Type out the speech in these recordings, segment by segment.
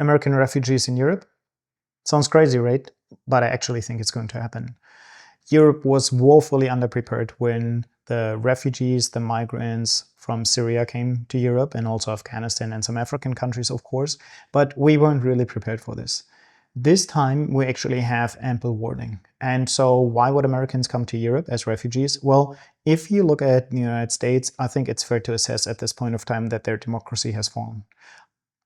American refugees in Europe? Sounds crazy, right? But I actually think it's going to happen. Europe was woefully underprepared when the refugees, the migrants from Syria came to Europe, and also Afghanistan and some African countries, of course, but we weren't really prepared for this. This time we actually have ample warning. And so why would Americans come to Europe as refugees? Well, if you look at the United States, I think it's fair to assess at this point of time that their democracy has fallen.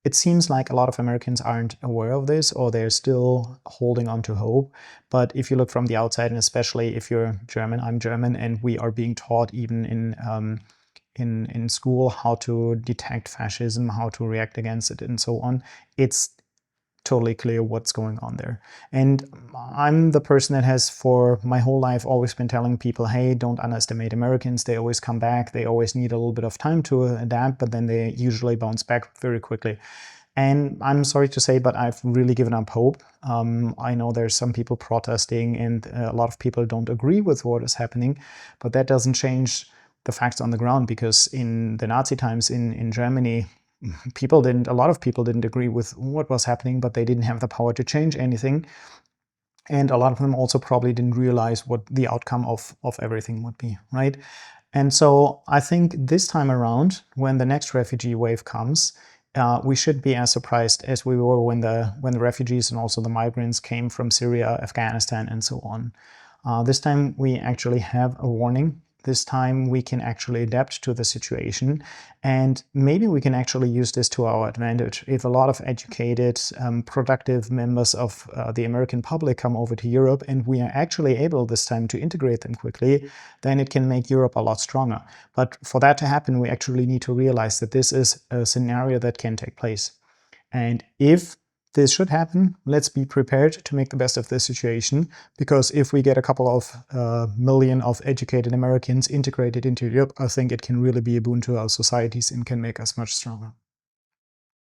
It seems like a lot of Americans aren't aware of this, or they're still holding on to hope. But if you look from the outside, and especially if you're German, I'm German, and we are being taught even in school how to detect fascism, how to react against it, and so on, it's totally clear what's going on there. And I'm the person that has for my whole life always been telling people, hey, don't underestimate Americans. They always come back. They always need a little bit of time to adapt, but then they usually bounce back very quickly. And I'm sorry to say, but I've really given up hope. I know there's some people protesting, and a lot of people don't agree with what is happening, but that doesn't change the facts on the ground, because in the Nazi times in Germany, a lot of people didn't agree with what was happening, but they didn't have the power to change anything. And a lot of them also probably didn't realize what the outcome of everything would be, right? And so I think this time around, when the next refugee wave comes, we should be as surprised as we were when the refugees and also the migrants came from Syria, Afghanistan, and so on. This time we actually have a warning. This time we can actually adapt to the situation, and maybe we can actually use this to our advantage. If a lot of educated, productive members of the American public come over to Europe, and we are actually able this time to integrate them quickly, then it can make Europe a lot stronger. But for that to happen, we actually need to realize that this is a scenario that can take place. And if this should happen, let's be prepared to make the best of this situation, because if we get a couple of million of educated Americans integrated into Europe, I think it can really be a boon to our societies and can make us much stronger.